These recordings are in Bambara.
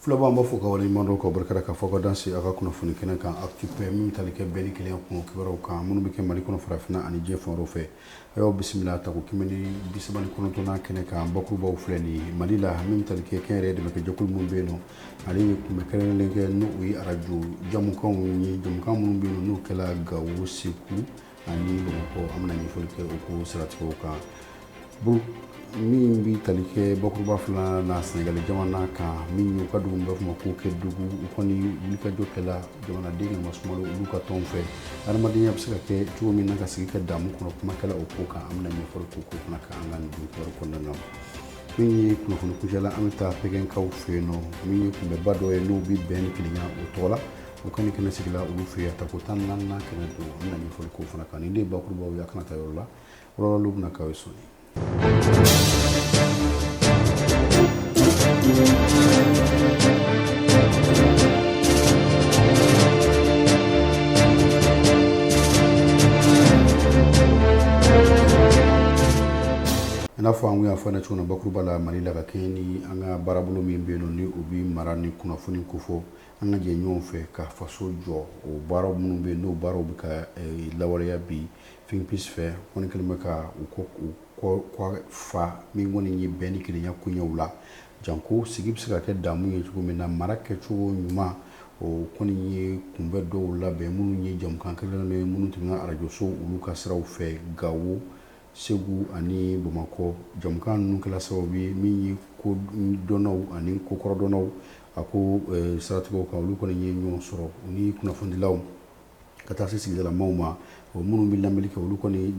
Filaba b'a fɔ ka waleɲuman dɔn ka barika ka fɔ ka dan se a ka kunnafoni kɛnɛ kan Actu.pr min tali kɛ bɛɛ ni kelen kun kibaruw kan minnu bɛ kɛ Mali kɔnɔ farafinna ani diɲɛ fan wɛrɛw fɛ a y'aw bisimila ta ko kɛmɛ ni 39 kɛnɛ kan bakurubaw filɛ nin ye Mali la min tali kɛ kɛnyɛrɛye dɛmɛ kɛ jɛkulu minnu bɛ yen nɔ ale ye kunbɛ kɛrɛnkɛrɛnnen kɛ n'o ye arajo jamukanw ye jamukan minnu bɛ yen nɔ n'o kɛla Gawo, Segu ani Bamakɔ an bɛna ɲɛfɔli kɛ o ko siratigɛw kan min bi tali kɛ bakuruba filanan na Sɛnɛgali jamana kan min y'u ka dugu b'a fɔ ma ko Kɛdougou u kɔni wulikajɔ kɛla jamanaden ka masumalo olu ka tɔn fɛ adamadenya bɛ se ka kɛ cogo min na ka sigi ka damu kɔnɔ kuma kɛla o ko kan an bɛna ɲɛfɔli ko fana kan an ka nin kibaru kɔnɔna na min ye kunnafoni kuncɛla an bɛ taa pɛgɛnkaw fɛ yen nɔ min ye kunbɛba dɔ ye n'o bi bɛn ni kelenya o tɔgɔ la o kan ni kɛnɛ sigila olu fɛ yen ta ko 14 kɛnɛ don an bɛna ɲɛfɔli ko fana kan nin de ye bakurubaw ye a kana taa yɔrɔ la wɔlɔwɔlɔw bɛna k'aw ye sɔnni. I n'a fɔ an y'a fɔ cogo na bakuruba la Mali la ka kɛɲɛ ni an ka baarabolo min bɛ yen nɔ ni o bi mara ni kunnafoni kofɔ an ka jɛ ɲɔgɔn fɛ ka faso jɔ o baaraw minnu bɛ yen n'o baaraw bɛ ka lawaleya bi Finpeace fɛ kɔni kɛlen bɛ ka u kɔ fa min kɔni ye bɛn ni kelenya koɲɛw la janko sigi bɛ se ka kɛ damu ye cogo min na mara kɛcogo ɲuman o kɔni ye kunbɛ dɔw labɛn minnu ye jamukan kɛrɛnkɛrɛnnenw ye minnu tɛmɛna arajoso olu ka siraw fɛ Gawo, Segu ani Bamakɔ jamukan ninnu kɛla sababu ye min ye ko dɔnnaw ani ko kɔrɔdɔnnaw a ko siratigɛw kan olu kɔni ye ɲɔgɔn sɔrɔ u ni kunnafonidilaw ka taa se sigidalamaw ma o minnu bɛ lamɛnni kɛ olu kɔni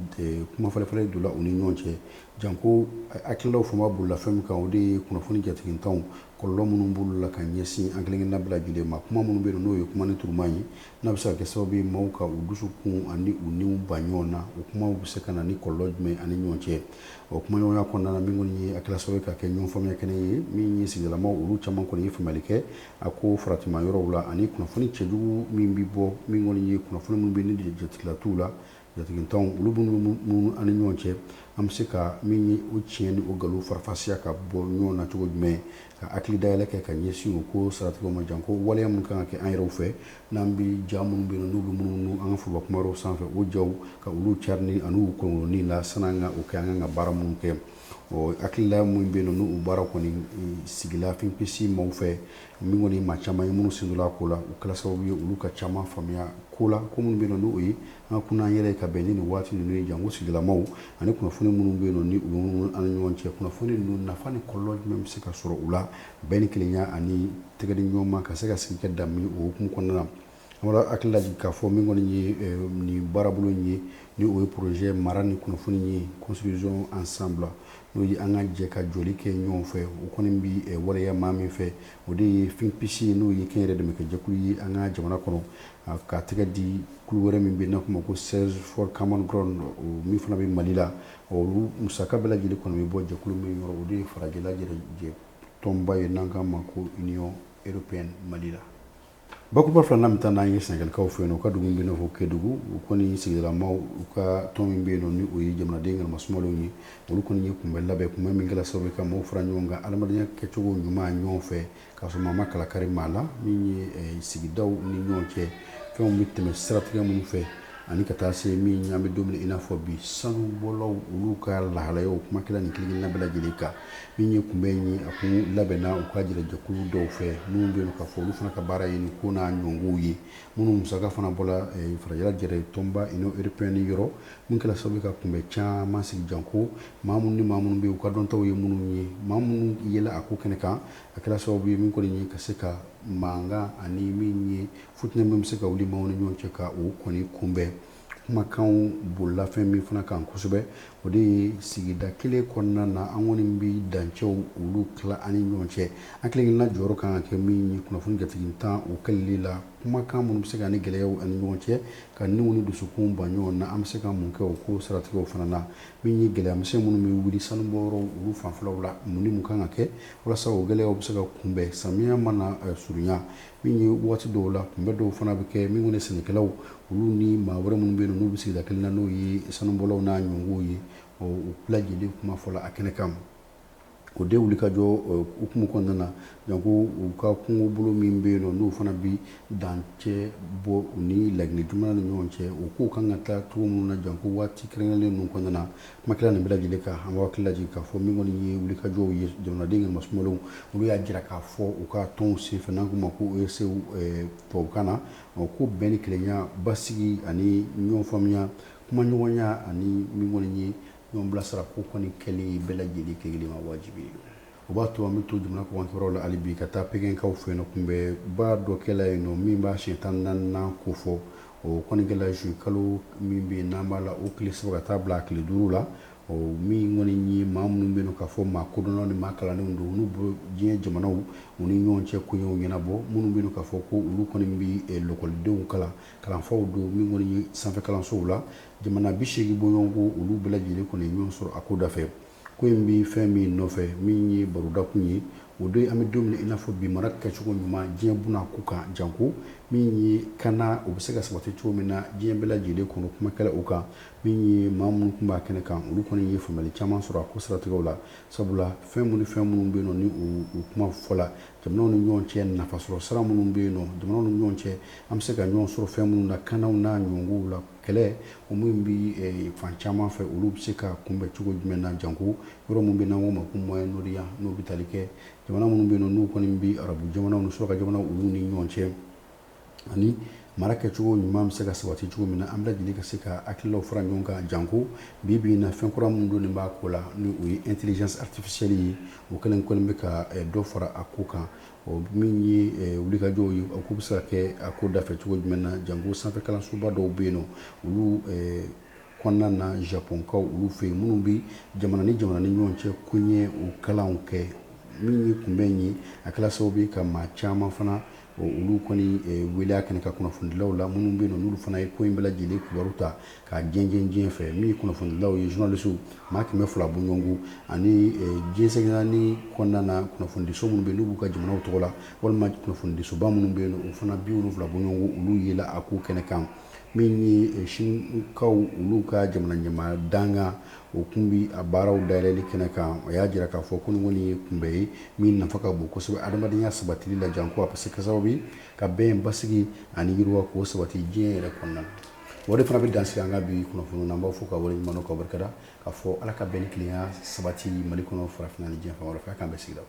kuma fɔlɔfɔlɔ donna u ni ɲɔgɔn cɛ janko hakililaw fama bolila fɛn min kan o de ye kunnafoni jatigitanw kɔlɔlɔ minnu b'olu la ka ɲɛsin an kelenkelenna bɛɛ lajɛlen ma kuma minnu bɛ yen n'o ye kuma ni turuma ye n'a bɛ se ka kɛ sababu ye maaw ka u dusukun ani u niw ba ɲɔgɔn na o kumaw bɛ se ka na ni kɔlɔlɔ jumɛn ani ɲɔgɔn cɛ o kumaɲɔgɔnya kɔnɔna na min kɔni ye a kɛla sababu ye ka kɛ ɲɔgɔn faamuya kɛnɛ ye min ye sigidalamaw olu caman kɔni ye faamuyali kɛ a ko faratima yɔrɔw la ani kunnafoni cɛjugu min bɛ bɔ min kɔni ye kunnafoni minnu bɛ ni jatigila t'u la jatigitanw olu minnu ani ɲɔgɔn cɛ an bɛ se ka min ye o tiɲɛ ni o nkalon farafasiya ka bɔ ɲɔgɔn na cogo jumɛn ka hakili dayɛlɛ kɛ ka ɲɛsin o ko siratigɛw ma janko waleya minnu kan ka kɛ an yɛrɛw fɛ n'an bɛ ja minnu bɛ yen n'u bɛ munumunu an ka foroba kumaw sanfɛ o jaw ka olu carini ani u kɔnkɔnni la sani an ka o kɛ an ka baara minnu kɛ hakilila minnu bɛ yen nɔ n'u baara kɔni sigila Finpeace maaw fɛ min kɔni maa caman ye minnu sen donna a ko la o kɛla sababu ye olu ka caman faamuya ko la ko minnu bɛ yen nɔ n'o ye an ka kunna an yɛrɛ ka bɛn ni nin waati ninnu ye janko sigidalamaw ani kunnafoni minnu bɛ yen nɔ ni olu an ni ɲɔgɔn cɛ kunnafoni ninnu nafa ni kɔlɔlɔ jumɛn bɛ se ka sɔrɔ u la bɛn ni kelenya ani tɛgɛdi ɲɔgɔn ma ka se ka sigi kɛ damu o hukumu kɔnɔna na an bɔra hakili lajigi k'a fɔ min kɔni ye nin baarabolo in ye ni o ye projet mara ni kunnafoni ye construction ensemble n'o ye an ka jɛ ka jɔli kɛ ɲɔgɔn fɛ o kɔni bɛ waleya maa min fɛ o de ye Finpeace ye n'o ye kɛnyɛrɛye dɛmɛ kɛ jɛkulu ye an ka jamana kɔnɔ ka tɛgɛ di kulu wɛrɛ min bɛ n'a fɔ ma ko Search for Common Ground o min fana bɛ Mali la olu musaka bɛɛ lajɛlen kɔni bɛ bɔ jɛkulu min yɔrɔ o de ye farajɛla lajɛlen tɔnba ye n'an k'a ma ko Union Européenne Mali la. Bakuruba filanan min taa n'an ye Sɛnɛgalikaw fɛ yen nɔ u ka dugu min bɛ n'a fɔ Kɛdougou u kɔni sigidalamaw u ka tɔn min bɛ yen nɔ ni o ye jamanaden ka masumalaw ye olu kɔni ye kunbɛ labɛn kunbɛ min kɛla sababu ye ka maaw fara ɲɔgɔn kan adamadenya kɛcogo ɲuman ɲɔgɔn fɛ k'a sɔrɔ maa ma kalakari maa la min ye sigidaw ni ɲɔgɔn cɛ fɛnw bɛ tɛmɛ siratigɛ minnu fɛ ani ka taa se min an bɛ don min i n'a fɔ bi sanubɔlaw olu ka lahalayaw kuma kɛla nin kelenkelenna bɛɛ lajɛlen kan min ye kunbɛ in ye a kun labɛnna u ka jira jɛkulu dɔw fɛ minnu bɛ yen k'a fɔ olu fana ka baara ye nin ko n'a ɲɔngɔnw ye minnu musaka fana bɔla farajɛla jɛrɛ tɔnba Union Européenne yɔrɔ min kɛla sababu ye ka kunbɛ caman sigi janko maa minnu ni maa minnu bɛ yen u ka dɔntaw ye minnu ye maa minnu yɛlɛ a ko kɛnɛ kan a kɛla sababu ye min kɔni ye ka se ka mankan ani min ye futinɛ min bɛ se ka wuli maaw ni ɲɔgɔn cɛ ka o kɔni kunbɛn kumakanw bolila fɛn min fana kan kosɛbɛ o de ye sigida kelen kɔnɔna na an kɔni bɛ dancɛw olu tila ani ɲɔgɔn cɛ an kelenkelenna jɔyɔrɔ kan ka kɛ min ye kunnafoni jatigitan o kɛlɛli la kumakan minnu bɛ se ka ni gɛlɛyaw ani ɲɔgɔn cɛ ka niw ni dusukun ba ɲɔgɔn na an bɛ se ka mun kɛ o ko siratigɛw fana na min ye gɛlɛyamisɛn minnu bɛ wuli sanubɔyɔrɔw olu fanfɛlaw la mun ni mun kan ka kɛ walasa o gɛlɛyaw bɛ se ka kunbɛn samiya mana surunya min ye waati dɔw la kunbɛ dɔw fana bɛ kɛ min kɔni sɛnɛkɛlaw olu ni maa wɛrɛ minnu bɛ yen n'u bɛ sigida kelen na n'o ye sanubɔlaw n'a ɲɔngɔnw ye o bɛɛ lajɛlen kuma fɔla a kɛnɛ kan o de wuli ka jɔ ukumu kɔnɔna na janko u ka kungo bolo min bɛ yen nɔ n'o fana bi dancɛ bɔ u ni laginɛ jamana ni ɲɔgɔn cɛ o kow kan ka taa cogo minnu na janko waati kɛrɛnkɛrɛnlen ninnu kɔnɔna na kumakɛla nin bɛɛ lajɛlen kan an b'a hakili lajigin k'a fɔ min kɔni ye wuli ka jɔw ye jamanaden ŋaniya sumalenw olu y'a jira k'a fɔ u ka tɔnw senfɛ n'an k'o ma ko OSCE tubabukan na ko bɛn ni kelenya basigi ani ɲɔgɔn faamuya kuma ɲɔgɔnya ani min kɔni ye ɲɔgɔn bilasira ko kɔni kɛli bɛɛ lajɛlen kelen ma wajibi ye o b'a to an bɛ to jamana kɔkankɛyɔrɔ la hali bi ka taa pɛgɛnkaw fɛ yen nɔ kunbɛ ba dɔ kɛla yen nɔ min b'a siɲɛ 14nan ko fɔ o kɔni kɛla juin kalo min bɛ yen n'an b'a la o tile 3 ka taa bila a tile 5 la min kɔni ye maa minnu bɛ yen nɔ k'a fɔ maa kodɔnnaw ni maa kalannenw don n'u bolo diɲɛ jamanaw u ni ɲɔgɔn cɛ koɲɛw ɲɛnabɔ minnu bɛ yen nɔ k'a fɔ ko olu kɔni bɛ lakɔlidenw kalanfaw don min kɔni ye sanfɛ kalansow la jamana 80 bɔɲɔgɔnko olu bɛɛ lajɛlen kɔni ye ɲɔgɔn sɔrɔ a ko da fɛ ko in bɛ fɛn min nɔfɛ min ye barodakun ye o de an bɛ don min i n'a fɔ bi mara kɛcogo ɲuman diɲɛ buna ko kan janko min ye kana o bɛ se ka sabati cogo min na diɲɛ bɛɛ lajɛlen kɔnɔ kumakɛla o kan min ye maa minnu tun b'a kɛnɛ kan olu kɔni ye faamuyali caman sɔrɔ a ko siratigɛw la sabula fɛn minnu bɛ yen nɔ ni o kuma fɔla jamanaw ni ɲɔgɔn cɛ nafasɔrɔ sira minnu bɛ yen nɔ jamanaw ni ɲɔgɔn cɛ an bɛ se ka ɲɔgɔn sɔrɔ fɛn minnu na kanaw n'a ɲɔgɔnkow la kɛlɛ o min bɛ fan caman fɛ olu bɛ se ka kunbɛn cogo jumɛn na janko yɔrɔ min bɛ n'an k'o ma ko Moyen-Orient n'o bɛ tali kɛ jamana minnu bɛ yen nɔ n'u kɔni bɛ arabu jamanaw ni suraka jamanaw olu ni ɲɔgɔn cɛ ani mara kɛcogo ɲuman bɛ se ka sabati cogo min na an bɛɛ lajɛlen ka se ka hakililaw fara ɲɔgɔn kan janko bi bi in na fɛn kura minnu don nin b'a ko la ni o ye intelligence artificielle ye o kɛlen bɛ ka dɔ fara a ko kan min ye wulikajɔw ye o ko bɛ se ka kɛ a ko dafɛ cogo jumɛn na janko sanfɛ kalansoba dɔw bɛ yen nɔ olu kɔnɔna na Japonkaw olu fɛ yen minnu bɛ jamana ni ɲɔgɔn cɛ koɲɛ o kalanw kɛ min ye kunbɛn ye a kɛla sababu ye ka maa caman fana olu kɔni wele a kɛnɛ ka kunnafonidilaw la minnu bɛ yen nɔ n'olu fana ye ko in bɛɛ lajɛlen kibaru ta k'a jɛnjɛn diɲɛ fɛ min ye kunnafonidilaw ye journalistes maa 200 bɔɲɔgɔnko ani diɲɛsɛgɛnnaani kɔnɔna na kunnafonidiso minnu bɛ yen n'u b'u ka jamanaw tɔgɔ la walima kunnafonidisoba minnu bɛ yen nɔ o fana 70 bɔɲɔgɔnko olu yela a ko kɛnɛ kan min ye Sinikaw olu ka jamana ɲɛmaa danga o kun bi a baaraw dayɛlɛli kɛnɛ kan o y'a jira k'a fɔ ko nin kɔni ye kunbɛ ye min nafa ka bon kosɛbɛ adamadenya sabatili la janko a bɛ se ka sababu ye ka bɛn basigi ani yiriwa k'o sabati diɲɛ yɛrɛ kɔnɔna na o de fana bɛ dansigi an ka bi kunnafoniw na an b'aw fo ka wale ɲuman ka barikada k'a fɔ ala ka bɛn ni kelenya sabati Mali kɔnɔ farafinna ni diɲɛ fan wɛrɛ fɛ a k'an bɛɛ sigida